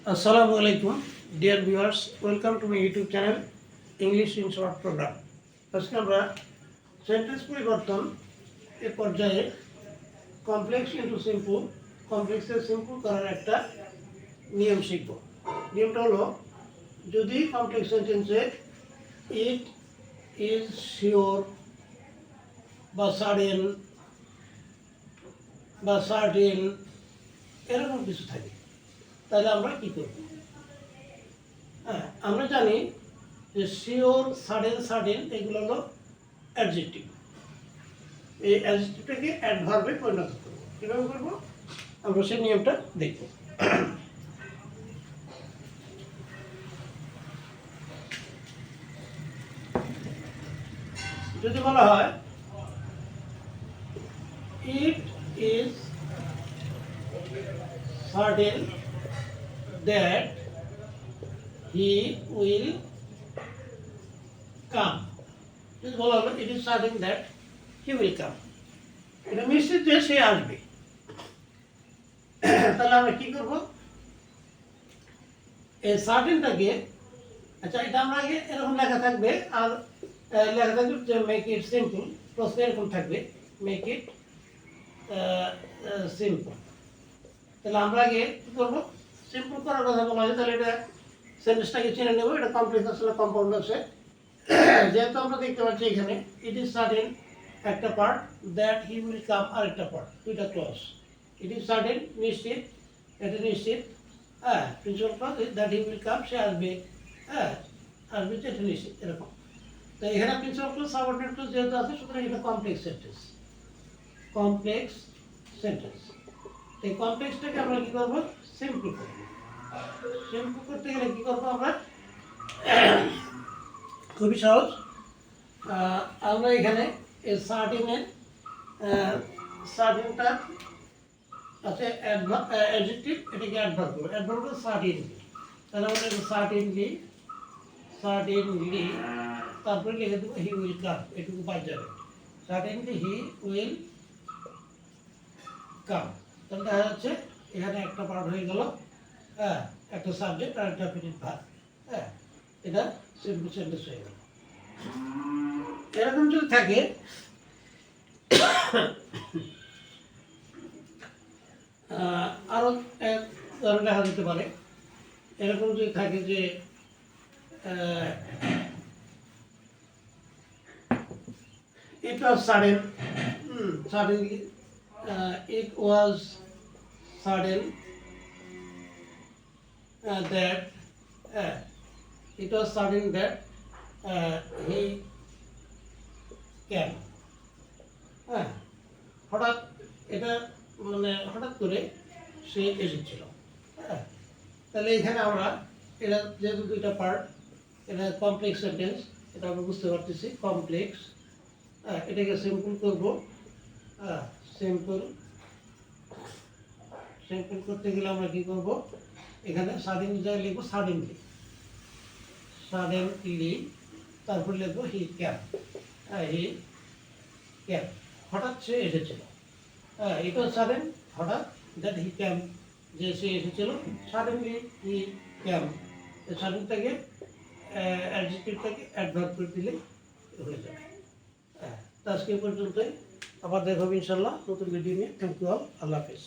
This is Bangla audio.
Assalamu alaikum, dear viewers. Welcome to my YouTube channel, English in Short Program. আজকে আমরা সেন্টেন্স পরিবর্তন এর পর্যায়ে কমপ্লেক্স ইনটু সিম্পল, কমপ্লেক্সের সিম্পল করার একটা নিয়ম শিখব। নিয়মটা হলো, যদি কমপ্লেক্স সেন্টেন্সে ইট ইজ শিওর বা সাডেন বা সার্টেন এরকম কিছু থাকে, তাহলে আমরা কী করব? হ্যাঁ, আমরা জানি যে শিওর, সাডেন এগুলো হলো অ্যাডজেক্টিভ। এই অ্যাডজেক্টিভটাকে অ্যাডভার্বে পরিণত করব। কীভাবে করব আমরা সেই নিয়মটা দেখব। যদি বলা হয় ইট is certain that he will come, যদি বলা হলো it is certain that he will come, এটা নিশ্চিত যে সে আসবে। তাহলে আমরা কি করব? এই সার্টেনটাকে, আচ্ছা এটা আমরা আগে এরকম লেখা থাকবে, আর লেখা থাকবে যে মেক ইট সিম্পল, প্রশ্ন এরকম থাকবে মেক ইট সিম্পল। তাহলে আমরা আগে কি করবো? সিম্পল করার কথা বলা হয়, তাহলে এটা সেন্টেন্সটাকে চিনে নেব। এটা কমপ্লেক্স আসলে কম্পাউন্ড আছে। যেহেতু আমরা দেখতে পাচ্ছি এখানে ইট ইজ সার্টেন একটা part, that he will come আরেকটা পার্ট, দুইটা ক্লজ। ইট ইজ সার্টেন নিশ্চিত, এটা নিশ্চিত। হ্যাঁ, principal clause that he will come, সে আসবে। হ্যাঁ, আসবে যে এটা নিশ্চিত, এরকম। তো এখানে প্রিন্সিপাল ক্লজ সাবঅর্ডিনেট ক্লজ যেহেতু আছে, সুতরাং এটা কমপ্লেক্স সেন্টেন্স। Complex sentence. এই কমপ্লেক্সটাকে আমরা কি করবো? সিম্পল করব। সিম্পল করতে গেলে কি করবো আমরা? খুবই সহজ। আমরা এখানে এই সার্টিনটা আছে অ্যাডজেক্টিভ, এটাকে অ্যাডভার্ব করবো। অ্যাডভার্ব করবো সার্টিনলি। তাহলে আমরা সার্টিনলি, তারপরে লিখে দেবো হি উইল কাম, এটুকু বাদ যাবে। সার্টিনলি হি উইল কাম। তাহলে দেখা যাচ্ছে এখানে একটা পার্ট হয়ে গেল, হ্যাঁ, একটা সাবজেক্ট আর একটা প্রেজেন্ট ভার্ব। হ্যাঁ, এটা সিম্পল সেন্টেন্স হয়ে গেল। এরকম যদি থাকে, আরো এক ধরনের লেখা যেতে পারে। এরকম যদি থাকে যে it was sudden, suddenly, it was sudden that it was sudden that he came. হ্যাঁ, হঠাৎ, এটা মানে হঠাৎ করে সে এসেছিল। হ্যাঁ, তাহলে এখানে আমরা এটা যেহেতু দুইটা পার্ট, এটা কমপ্লেক্স সেন্টেন্স, এটা আমরা বুঝতে পারতেছি কমপ্লেক্স। হ্যাঁ, এটাকে সিম্পল করবো। হ্যাঁ, সিম্পল করতে গেলে আমরা কি করব? এখানে সাডেনলি জায়গায় লিখবো সাডেনলি, তারপর লিখবো হি ক্যাম। হ্যাঁ, হি ক্যাম, হঠাৎ সে এসেছিল। হ্যাঁ, এটা সাডেন, হঠাৎ, দ্যাট হি ক্যাম, যে সে এসেছিল। সাডেনলি হি ক্যাম, সাডেনটাকে অ্যাডজেক্টিভটাকে অ্যাডভার্ব করে দিলে হয়ে যাবে। হ্যাঁ, তো আজকে পর্যন্তই। আবার দেখা হবে ইনশাল্লাহ নতুন ভিডিও নিয়ে। থ্যাংক ইউ অল, আল্লাহ হাফিজ।